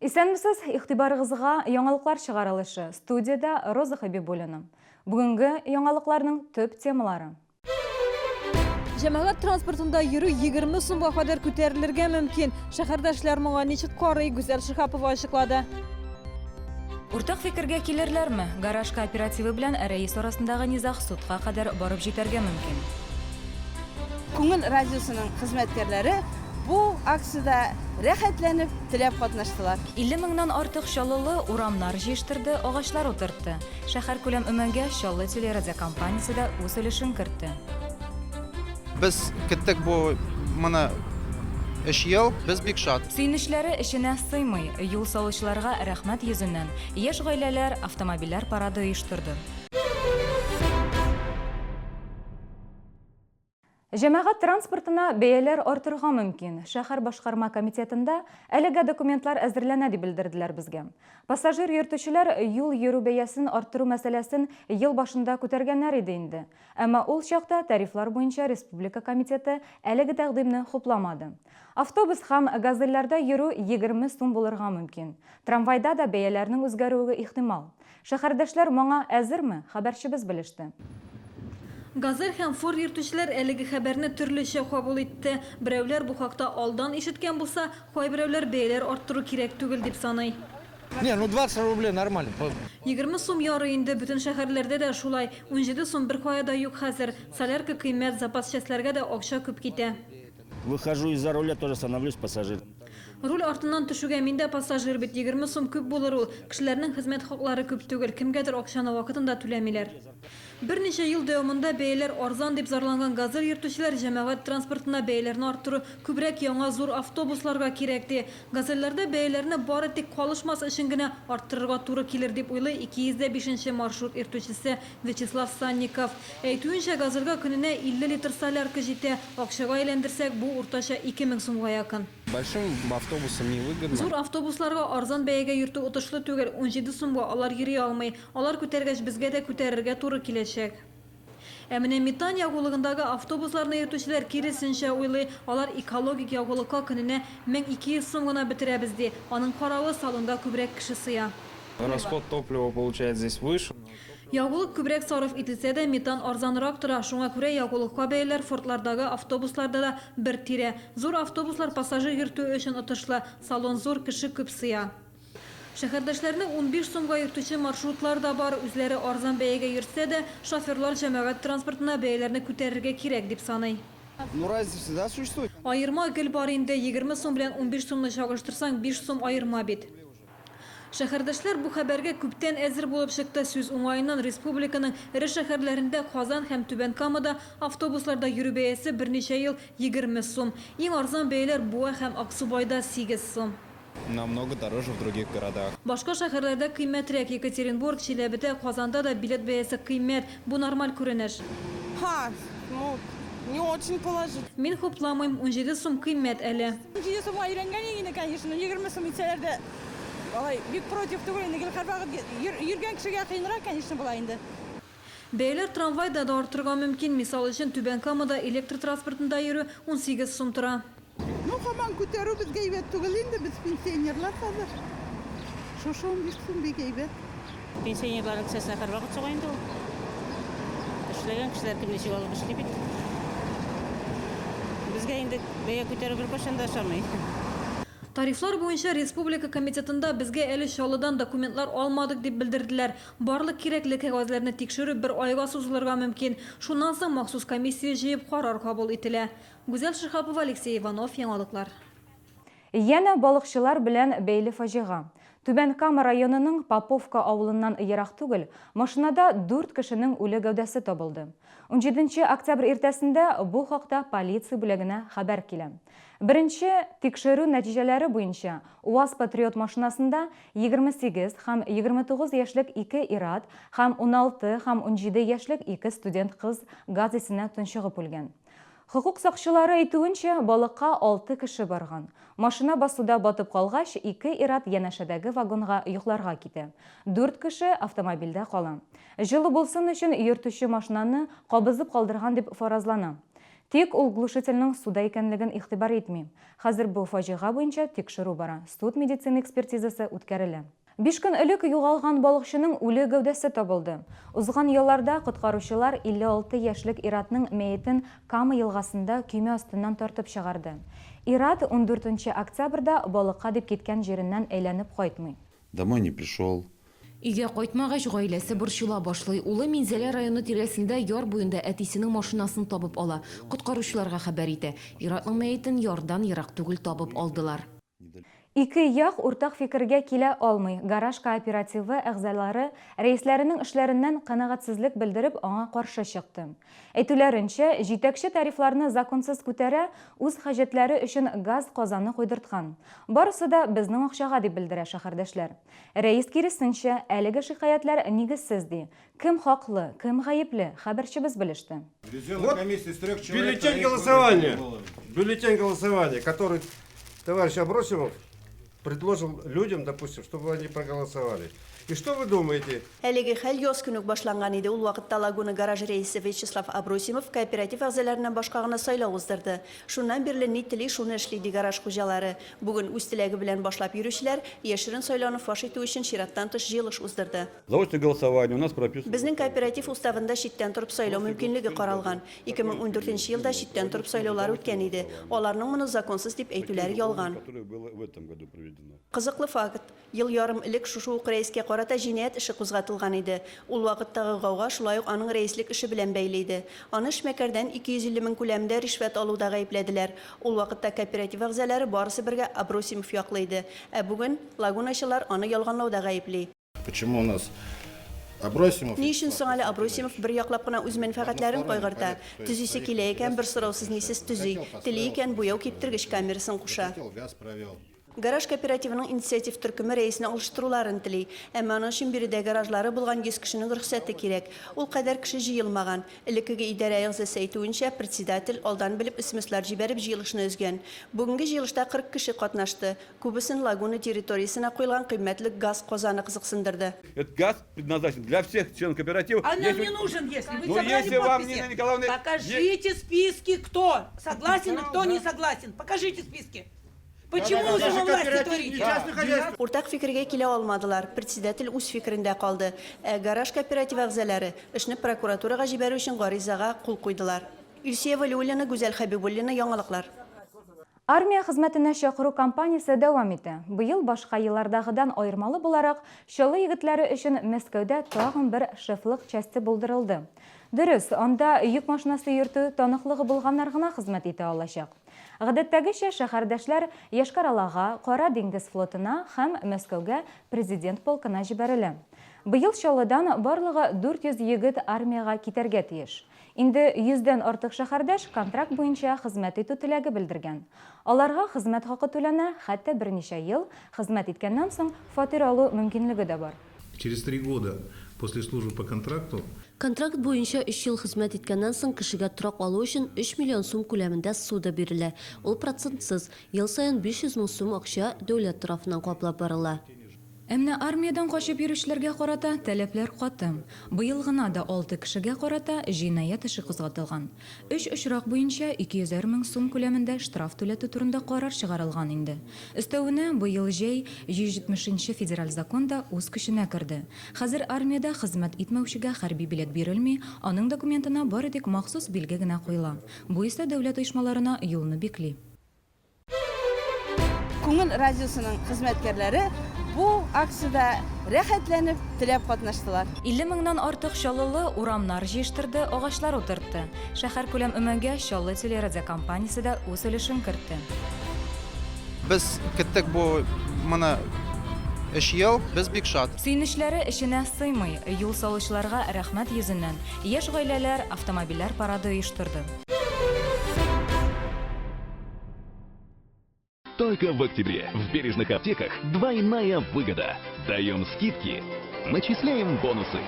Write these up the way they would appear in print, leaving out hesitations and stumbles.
Исәнмесез, игътибарыгызга яңалыклар чыгарылышы. Студияда Роза Хабибуллина. Бүгенге яңалыкларның төп темалары. Җәмәгать транспортында йөрү 20 сумга кадәр күтәрелергә мөмкин. Шәһәрдәшләр моңа ничек карый, Гүзәл Шиһапова ачыклады. Уртак фикергә килерләрме? Гараж кооперативы белән рәис арасындагы низах судка кадәр барып җитәргә мөмкин. Күңел радиосының хезмәткәрләре бу акциядә рәхәтләнеп теләп катнаштылар. 50 меңнән артык чаллылы урамнар җыештырды, агачлар утыртты. Шәһәр күләм өмәнгә Чаллы телерадио компаниясе дә үз өлешен кертте. Biz киттек бу моны 3 ел, без бик шат. Сөйнешләре эшенә сыймый. Юл салучыларга рәхмәт йөзеннән яшь гаиләләр автомобильләр парады оештырды. Җәмәгать транспортына бәяләр артырга мөмкин. Шәһәр башкарма комитетында әлегә документлар әзерләнә дип белдерделәр безгә. Пассажир йөртүчеләр юл йөрү бәясен арттыру мәсьәләсен ел башында күтәргәннәр иде инде. Әмма ул чакта тарифлар буенча республика комитеты әлеге тәкъдимне хупламады. Автобус һәм газельләрдә йөрү 20 сум булырга мөмкин. Трамвайда да бәяләрнең үзгәрүе ихтимал. Шәһәрдәшләр моңа әзерме? Хәбәрчебез белеште. Газель һәм Форд йөртүчеләр әлеге хәбәрне төрлечә кабул итте. Берәүләр бу хакта алдан ишеткән булса, кайберәүләр бәяләр арттыру кирәк түгел дип саный. Не, 20 рублей нормально. 20 сум яры инде бөтен шәһәрләрдә дә шулай. 17 сум бер кая да юк хәзер. Солярка кыйммәт, запас частьләргә дә акча күп китә. Выхожу из-за руля, тоже становлюсь пассажиром. Руль артыннан төшүгә мин дә пассажир бит. 20 сум күп булыр ул. Кешеләрнең хезмәт хаклары күп түгел. Кемгәдер акчаны вакытында түләмиләр. Берничә ел дәвамында бәяләр арзан дип зарланган газель йөртүчеләр җәмәгать транспортына бәяләрне арттыру күбрәк яңа зур автобусларга кирәк ди. Газельләрдә бәяләрне бары тик калышмас өчен генә арттырырга туры килер дип уйлый 205 маршрут йөртүчесе Вячеслав Санников. Әйтүенчә, газельгә көненә 50 литр солярка җитә. Акчага әйләндерсәк, бу уртача 2000 сумга якын. Большим автобусам невыгодно. Зур автобусларга арзан бәягә йөртү отышлы түгел. 17 сумга алар йөри алмый. Алар күтәргәч безгә дә күтәрергә туры киләчәк. Ә менә метан ягулыгындагы автобусларны йөртүчеләр киресенчә уйлый. Алар экологик ягулыкка көненә 1200 сум гына бетерәбез ди. Аның каравы салонда күбрәк кеше сыя. Расход топлива получается здесь выше. Ягулык күбрәк сарыф ителсә дә метан арзанрак тора. Шуңа күрә ягулыкка бәяләр фортлардагы автобусларда да бер тирә. Зур автобуслар пассажир йөртү өчен отышлы. Салон зур, кеше күп сыя. Шәһәрдәшләрне 15 сумга йөртүче маршрутлар да бар. Үзләре арзан бәягә йөртсә дә, шоферлар җәмәгать транспортына бәяләрне күтәрергә кирәк дип саный. Ну разница всегда существует. Айырма гел бар инде. 20 сум белән 15 сумны чагыштырсаң, 5 сум айырма бит. Шәһәрдәшләр бу хәбәргә күптән әзер булып чыкты. Сүз уңаеннан республиканың ире шәһәрләрендә Казан һәм Түбән Камада автобусларда йөрү бәясе берничә ел 20 сум. Иң арзан бәяләр Буа һәм Аксубайда 8 сум. Намного дороже в других городах. Башка шәһәрләрдә кыйммәтрәк. Екатеринбург, Чиләбедә, Казанда да билет бәясе кыйммәт. Бу нормаль күренеш. Ну, не очень положительно. Мин хупламыйм, 17 сум кыйммәт әле. 17 сумга өйрәнгән инде, конечно, 20 сум итсәләр дә алай бик против түгел инде. Һәрвакыт йөргән кешегә кыенрак, конечно, була инде. Бәяләр трамвайда да артырга мөмкин. Мисал өчен Түбән Камада электр транспортында йөрү 18 сум тора. Ну, һаман күтәрү безгә әйбәт түгел инде, без пенсионерлар хәзер. Шушы 15 сум бик әйбәт. Пенсионерлар акциясына һәрвакыт суга инде ул. Эшләгән кешеләр кем ничек алып эшли бит. Безгә инде бәя күтәрү бер кашан да ошамый. Тарифлар буенча республика комитетында безгә әле Чаллыдан документлар алмадык дип белдерделәр. Барлык кирәкле кәгазьләрне тикшерү бер айга сузылырга мөмкин. Шуннан соң махсус комиссия җыеп карар кабул ителә. Гүзәл Шиһапова, Алексей Иванов, яңалыклар. Яна балыкчылар белән бәйле фаҗига. Түбән Кама районының Поповка авылыннан ерак түгел, машинада 4 кешенең үле гәүдәсе табылды. 17 октябрь иртәсендә бу хакта полиция бүлегенә хәбәр килә. Беренче тикшерү нәтиҗәләре буенча УАЗ Патриот машинасында 28 һәм 29 яшьлек 2 ир-ат һәм 16 һәм 17 яшьлек 2 студент кыз газ исенә тончыгып үлгән. Хукук сакчылары әйтүенчә, балыкка 6 кеше барган. Машина басуда батып калгач, 2 ир-ат янәшәдәге вагонга йокларга китә. 4 кеше автомобильдә кала. Җылы булсын өчен йөртүче машинаны кабызып калдырган дип фаразлана. Тик ул глушительнең суда икәнлеген игътибар итми. Хәзер бу фаҗига буенча тикшерү бара. Суд медицина экспертизасы үткәрелә. 5 көн элек югалган балыкчының үле гәүдәсе табылды. Узган елларда коткаручылар 56 яшьлек Иратның мәетен Кама елгасында көймә астыннан тартып чыгарды. Ират 14 октябрьдә балыкка дип киткән җиреннән әйләнеп кайтмый. Домой не пришел. Үйгә кайтмагач, гаиләсе борчыла башлый. Улы Минзәлә районы тирәсендә яр буенда әтисенең машинасын табып ала. Коткаручыларга хәбәр итә. Иратның мәетен ярдан ерак түгел табып алдылар. Ике як уртак фикергә килә алмый. Гараж кооперативы әгъзалары рәисләренең эшләреннән канәгатьсезлек белдереп аңа каршы чыкты. Әйтүләренчә, җитәкче тарифларны законсыз күтәрә, үз хаҗәтләре өчен газ казаны куйдырткан. Барысы да безнең акчага дип белдерә шәһәрдәшләр. Рәис киресенчә, әлеге шикаятләр нигезсез ди. Кем хаклы, кем гаепле, хәбәрчебез белеште. Бюллетень голосования, который товарищ Абросимов предложил людям, допустим, чтобы они проголосовали. И что вы думаете? Әлеге хәл яз көне үк башланган иде. Ул вакытта Лагуна гараж рәисе Вячеслав Абросимов кооператив әгъзаларыннан башкагына сайлау уздырды. Шуннан бирле ни тели шуны эшли ди гараж хуҗалары. Бүген үз теләге белән башлап йөрүчеләр яшерен сайлауны фаш итү өчен чираттан тыш җыелыш уздырды. Заочное голосование у нас прописано. Безнең кооператив уставында читтән торып сайлау мөмкинлеге каралган. 2014 елда читтән торып сайлаулар үткән иде. Аларның моны законсыз дип әйтүләре ялган. Кызыклы факт. Ел ярым элек шушы ук рәискә карата җинаять эше кузгатылган иде. Ул вакыттагы гауга шулай ук аның рәислек эше белән бәйле иде. Аны эшмәкәрдән 250 мең күләмендә ришвәт алуда гаепләделәр. Ул вакытта кооператив әгъзалары барысы бергә Абросимов яклы иде. Ә бүген лагуначылар аны ялганлауда гаепли. Почему у нас Абросимов? Ни өчен соң әле Абросимов бер яклап кына үз мәнфәгатьләрен кайгырта? Төзисе килә икән, бер сораусыз нисез төзи. Тели икән, буяу киптергеч камерасын куша. Гараж кооперативының инициатив төркеме рәисенә алыштыруларын тели. Әмма аның өчен биредә гаражлары булган 100 кешенең рөхсәте кирәк. Ул кадәр кеше җыелмаган. Элеккеге идарә әгъзасы әйтүенчә, председатель алдан белеп исемсләр җибәреп җыелышны өзгән. Бүгенге җыелышта 40 кеше катнашты. Күбесен Лагуна территориясенә куелган кыйммәтле газ казаны кызыксындырды. Этот газ предназначен для всех членов кооператива. А нам не нужен, если вы собрали если вам, подписи. Нина Николаевна, Покажите списки, кто согласен и кто не согласен. Покажите списки. Почему вы за власти творите? Уртак фикергә килә алмадылар. Председатель үз фикерендә калды. Гараж кооператив әгъзалары эшне прокуратурага җибәрү өчен гаризага кул куйдылар. Илсия Валиуллина, Гүзәл Хәбибуллина, яңалыклар. Армия хезмәтенә чакыру кампаниясе дәвам итә. Быел башка еллардагыдан аермалы буларак, Чаллы егетләре өчен Мәскәүдә тагын бер шефлык части булдырылды. Дөрес, анда йөк машинасы йөртү таныклыгы булганнар гына хезмәт итә алачак. Гадәттәгечә шәһәрдәшләр Яшкар-Алага, Кара диңгез флотына һәм Мәскәүгә президент полкына җибәрелә. Быел Чаллыдан барлыгы 400 егет армияга китәргә тиеш. Инде 100дән артык шәһәрдәш контракт буенча хезмәт итү теләге белдергән. Аларга хезмәт хакы түләнә, хәтта берничә ел хезмәт иткәннән соң фатир алу мөмкинлеге дә бар. Через 3 года после службы по контракту Контракт буенча 3 ел хезмәт иткәннән соң кешегә торак алу өчен 3 миллион сум күләмендә суда бирелә. Ул процентсыз. Ел саен 500 мең сум акча дәүләт тарафыннан каплап барыла. Әмма армиядан качып йөрүчеләргә карата таләпләр каты. Быел гына да 6 кешегә карата җинаять эше кузгатылган. 3 очрак буенча 200 мең сум күләмендә штраф түләтү турында карар чыгарылган инде. Өстәвенә быел җәй 170-нче федераль законда үз көченә керде. Хәзер армиядә хезмәт итмәүчегә хәрби билет бирелми, аның документына бары тик махсус билге генә куела. Бу исә дәүләт оешмаларына юлны бикли. Күңел радиосының хезмәткәрләре бу акциядә рәхәтләнеп теләп катнаштылар. 50 меңнән артык чаллылы урамнар җыештырды, агачлар утыртты. Шәһәр күләм өмәгә Чаллы телерадио компаниясе дә үз өлешен кертте. Без кеттек бу моны 3 ел, без бик шат. Сөйнешләре эшенә сыймый. Юл салучыларга рәхмәт йөзеннән яшь гаиләләр автомобильләр парады оештырды. Только в октябре в бережных аптеках двойная выгода. Даем скидки, начисляем бонусы.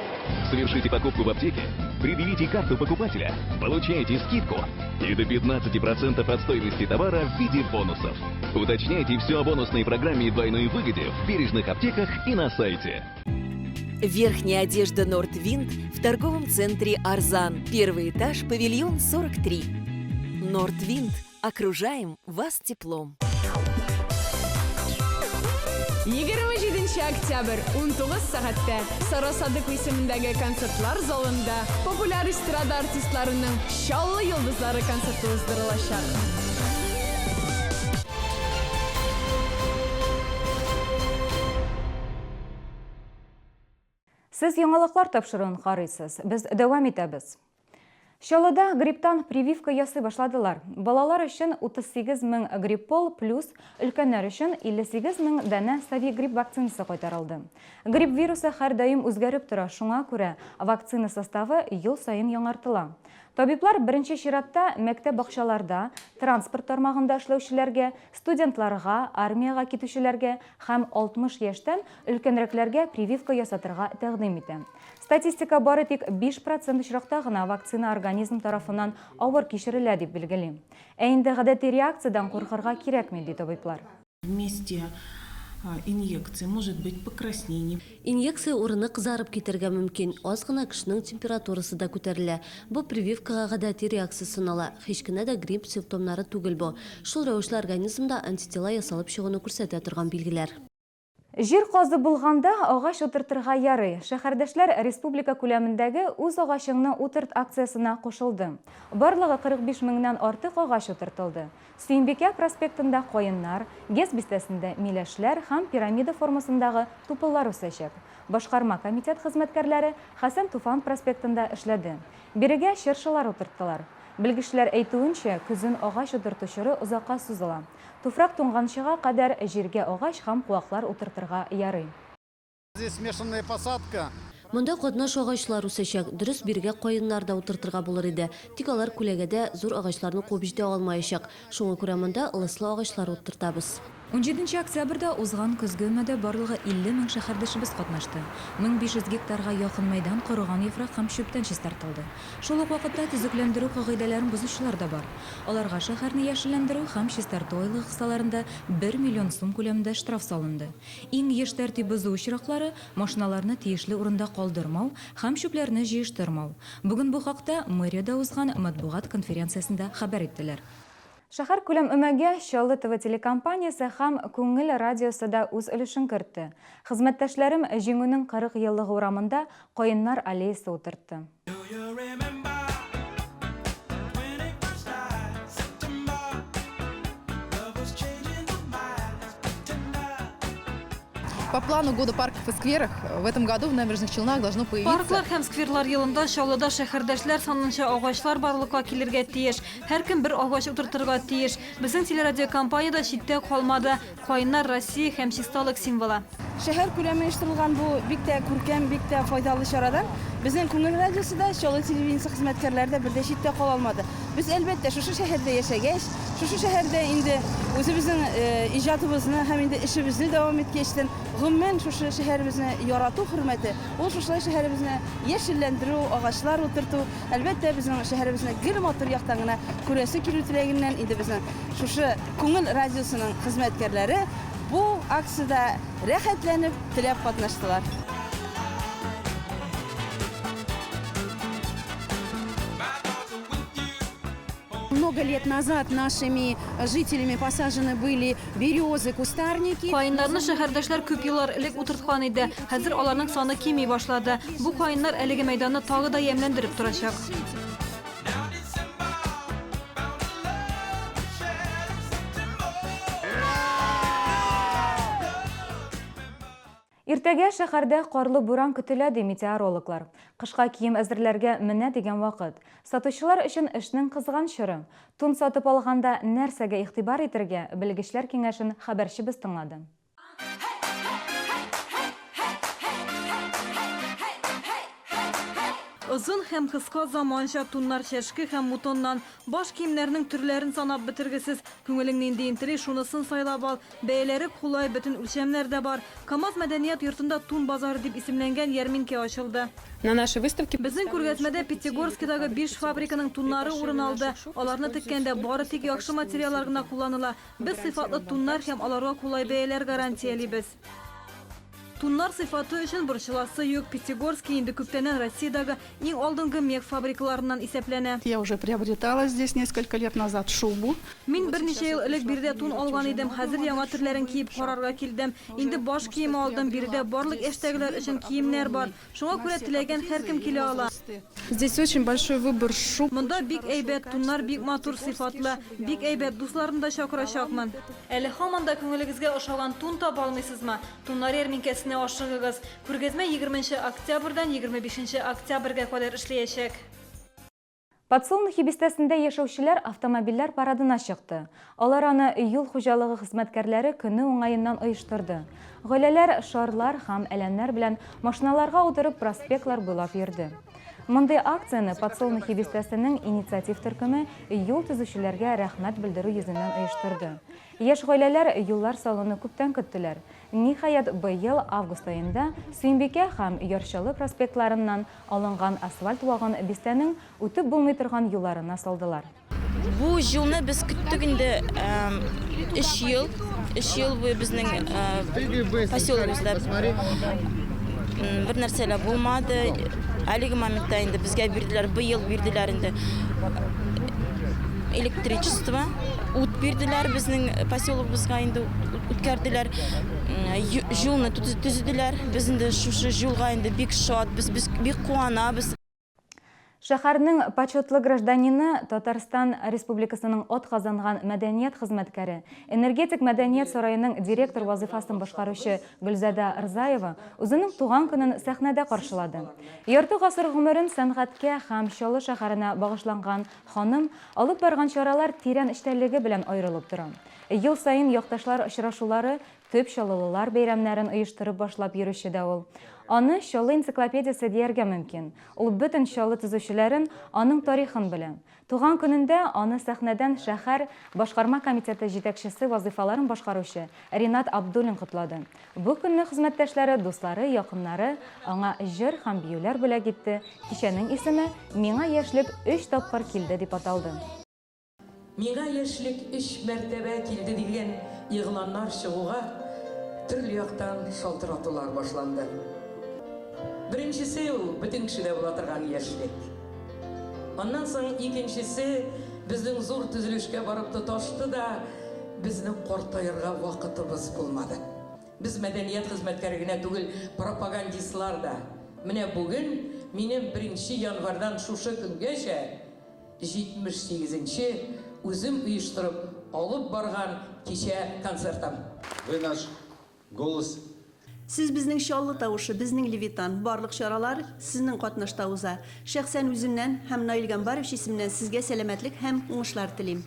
Совершите покупку в аптеке, предъявите карту покупателя, получаете скидку и до 15% от стоимости товара в виде бонусов. Уточняйте все о бонусной программе и двойной выгоде в бережных аптеках и на сайте. Верхняя одежда Нордвинд в торговом центре Арзан. Первый этаж, павильон 43. Нордвинд. Окружаем вас теплом. 27 октябрь 19 сағатта Сарасадық исеміндегі концертлар залында популяр эстрада артистларының шаллы йылдызлары концерті уздырылашақ. Сіз яңалыклар тапшыруын карыйсыз. Біз дәвам итәбез. Шалыда грипптан прививка ясый башладылар. Балалар өчен 38 000 гриппол плюс өлкәннәр өчен 58 000 дәнә сави грипп вакцинасы кайтарылды. Грипп вирусы һәр даим үзгәреп тора, шуңа күрә вакцина составы ел сайын яңартыла. Табиблар беренче чиратта мәктәп бакчаларда, транспорт тармагында эшләүчеләргә, студентларга, армияга китүчеләргә һәм 60 яшьтән өлкәнрәкләргә прививка ясатырга тәкъдим итә. Статистика бары тик 5% очракта гына вакцина организм тарафынан авыр кичерелә дип билгели. Ә инде гадәти реакциядән куркырга кирәкми ди табиблар. Вместе инъекции может быть покраснение. Инъекция урыны кызарып китәргә мөмкин. Аз гына кешенең температурасы да күтәрелә. Бу прививкага гадәти реакция санала. Һич кенә дә грипп симптомнары түгел бу. Шул рәвешле организмда антитела ясалып чыгуны күрсәтә торган билгеләр. Жир казы булганда агач утыртырга ярый. Шәһәрдәшләр республика күләмендәге үз агачыңны утырт акциясына кушылды. Барлыгы 45 меңнән артык агач утыртылды. Сөембикә проспектында каеннар, Гез бистәсендә миләшләр һәм пирамида формасындагы тупыллар үсәчәк. Башкарма комитет хезмәткәрләре Хәсән Туфан проспектында эшләде. Бирегә шыршылар утырттылар. Белгечләр әйтүенчә, күзен агач утыртучыры озакка сузыла. Туфрак туңганчыга кадәр җиргә агач һәм куаклар утыртырга ярый. Здесь смешанная посадка. Монда катнаш агачлар үсәчәк. Дөрес биргә каеннар да утыртырга булыр иде. Тик алар күләгәдә зур агачларны куып җитә алмаячак. Шуңа күрә монда ылыслы агачлар утыртабыз. 17 октябрьдә узган көзге өмәдә барлыгы 50 мең шәһәрдәшебез катнашты. 1500 гектарга якын мәйдан корыган яфрак һәм чүптән чистартылды. Шул ук вакытта төзекләндерү кагыйдәләрен бузучылар да бар. Аларга шәһәрне яшелләндерү һәм чистарту айлык кысаларында 1 миллион сум күләмендә штраф салынды. Иң еш тәртип бозу очраклары машиналарны тиешле урында калдырмау һәм чүпләрне җыештырмау. Бүген бу хакта мэриядә узган матбугат конференциясендә хәбәр иттеләр. Шәһәр күләм өмәгә Чаллы ТВ телекомпаниясе һәм Күңел радиосы да үз өлешен кертте. Хезмәттәшләрем җиңүнең 40 еллыгы урамында Каеннар аллеясы утыртты. По плану года парков и скверов в этом году в Набережных Челнах должно появиться... Парклар һәм скверлар йылында Чаллыда шәһәрдәшләр санынча агачлар барлыкка килергә тиеш. Һәркем бер агач утыртырга тиеш. Безнең телерадиокомпанияда читтә калмады. Каеннар Россия һәм чисталык символы. Шәһәр күләме оештырылган бу бик тә күркәм, бик тә файдалы чарадан безнең Күңел радиосында, Чаллы телевидениесе хезмәткәрләре дә бердә читтә кала алмады. Без әлбәттә шушы шәһәрдә яшәгәч, шушы шәһәрдә инде үзебезнең иҗатыбызны һәм инде эшебезне дәвам иткәчтән гомумән шушы шәһәребезне ярату хөрмәте, ул шушы шәһәребезне яшелләндерү, агачлар утырту, әлбәттә безнең шәһәребезне гел матур яктан гына күрәсе килү теләгеннән инде безнең шушы Күңел радиосының хезмәткәрләре бу акциядә рәхәтләнеп теләп катнаштылар. Много лет назад нашими жителями посажены были березы, кустарники. Каеннарны шәһәрдәшләр күп еллар элек утырткан иде. Хәзер аларның саны кими башлады. Бу каеннар әлеге мәйданны тагы да ямьләндереп торачак. Иртәгә шәһәрдә карлы буран көтелә ди метеорологлар. Кышка кием әзерләргә менә дигән вакыт. Сатучылар өчен эшнең кызган чоры. Тун сатып алганда нәрсәгә игътибар итәргә белгечләр киңәшен хәбәрчебез тыңлады. Озын һәм кыска заманча туннар чәшке һәм мутоннан баш киемнәрнең төрләрен санап бетергесез. Күңелең нинди интели шунысын сайлап ал. Бәяләре кулай, бөтен үлчәмнәр дә бар. КамАЗ мәдәният йортында тун базары дип исемләнгән ярминкә ачылды. На нашей выставке Безнең күргәзмәдә Пятигорскидагы 5 фабриканың туннары урын алды. Аларны теккәндә бары тик яхшы материаллар гына кулланыла. Без сыйфатлы туннар һәм аларга кулай бәяләр гарантиялибез. Туннар сыйфаты өчен борчыласы юк. Пятигорский инде күптәннән Россиядагы иң алдынгы мех фабрикаларыннан исәпләнә. Я уже приобретала здесь несколько лет назад шубу. Мин берничә ел элек биредә тун алган идем. Хәзер яңа төрләрен киеп карарга килдем. Инде баш кием алдым. Биредә барлык эштәгеләр өчен киемнәр бар. Шуңа күрә теләгән һәркем килә ала. Здесь очень большой выбор шуб. Монда бик әйбәт туннар, бик матур сыйфатлы, бик әйбәт дусларны да чакырачакмын. Әле һаман да күңелегезгә ошаган тун таба алмыйсызмы? Туннар ярминкәсенә ашыгыгыз. Күргәзмә 20 октябрьдән 25 октябрьгә кадәр эшләячәк. Подсолнухи бистәсендә яшәүчеләр автомобильләр парадына чыкты. Алар аны юл хуҗалыгы хезмәткәрләре көне уңаеннан оештырды. Гаиләләр шарлар һәм әләмнәр белән машиналарга утырып проспектлар буйлап йөрде. Мондый акцияны Подсолнухи бистәсенең инициатив төркеме юл төзүчеләргә рәхмәт белдерү йөзеннән оештырды. Яшь гаиләләр юллар салуны күптән көттеләр. Ниһаять, быел август аенда Сөембикә һәм Ярчалы проспектларыннан алынган асфальт вагон бистәнең үтеп булмый торган юлларына салдылар. Бу җылны без көттек инде 3 ел. 3 ел буе безнең поселогыбызда бер нәрсәләр булмады. Әлеге моментта инде безгә бирделәр, быел бирделәр инде электричество, ут бирделәр безнең поселогыбызга инде үткәрделәр. Җылны төзеделәр. Без инде шушы җылга инде бик шат, без бик куанабыз. Шәһәрнең почетлы гражданины Татарстан Республикасының атказанган мәдәният хезмәткәре, энергетик мәдәният сарайының директор вазифасын башкаручы Гөлзәдә Рзаева үзенең туган көнен сәхнәдә каршылады. Ярты гасыр гомерен сәнгатькә һәм Чаллы шәһәренә багышланган ханым алып барган чаралар тирән эчтәлеге белән аерылып тора. Ел сайын якташлар очрашулары, төп чаллылар бәйрәмнәрен оештырып башлап йөрүче дә ул. Аны Чаллы энциклопедиясе дияргә мөмкин. Ул бөтен Чаллы төзүчеләрен, аның тарихын белә. Туган көнендә аны сәхнәдән шәһәр башкарма комитеты җитәкчесе вазифаларын башкаручы Ринат Абдуллин котлады. Бу көнне хезмәттәшләре, дуслары, якыннары аңа җыр һәм биюләр белән китте. Кичәнең исеме «Миңа яшьлек 3 тапкыр килде» дип аталды. Миңа яшьлек 3 мәртәбә килде дигән игъланнар чыгуга төрле яктан шалтыратулар башланды. Беренчесе ул бөтен кешедә була торган яшьлек. Аннан соң икенчесе безнең зур төзелешкә барып тоташты да безнең картаярга вакытыбыз булмады. Без мәдәният хезмәткәре генә түгел, пропагандистлар да. Менә бүген минем 1 январьдан шушы көнгәчә 78-нче үзем оештырып алып барган кичә концертым. Вы наш голос. Сез безнең Чаллы тавышы, безнең Левитан, барлык чаралар сезнең катнаштыгызда. Шәхсән үземнән һәм Наил Гамбаров исеменнән сезгә сәламәтлек һәм уңышлар телим.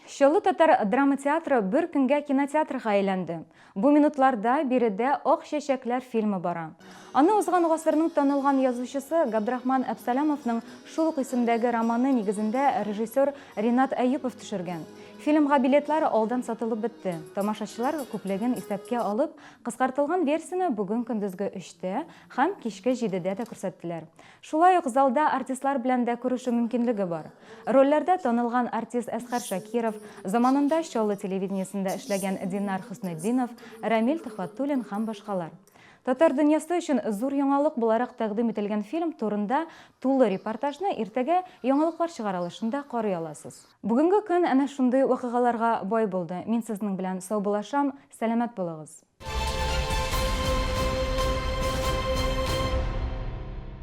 Чаллы татар драма театры бер көнгә кинотеатрга әйләнде. Бу минутларда биредә «Ак чәчәкләр» фильмы бара. Аны узган гасырның танылган язучысы Габдрахман Әбсәләмовның шул ук исемдәге романы нигезендә режиссер Ринат Әйюпов төшергән. Фильмга билетлар алдан сатылып бетте. Тамашачылар күплеген исәпкә алып, кыскартылган версияны бүген көндезге 3-тә һәм кичке 7-дә дә күрсәттеләр. Шулай ук залда артистлар белән дә күрешү мөмкинлеге бар. Рольләрдә танылган артист Әсхәр Шакиров, заманында Чаллы телевидениесендә эшләгән Динар Хөснетдинов, Рамил Төхвәтуллин һәм башкалар. Татар дөньясы өчен зур яңалык буларак тәкъдим ителгән фильм турында тулы репортажны иртәгә яңалыклар чыгарылышында карый аласыз. Бүгенге көн әнә шундый вакыйгаларга бай булды. Мин сезнең белән сау булашам, сәламәт булыгыз.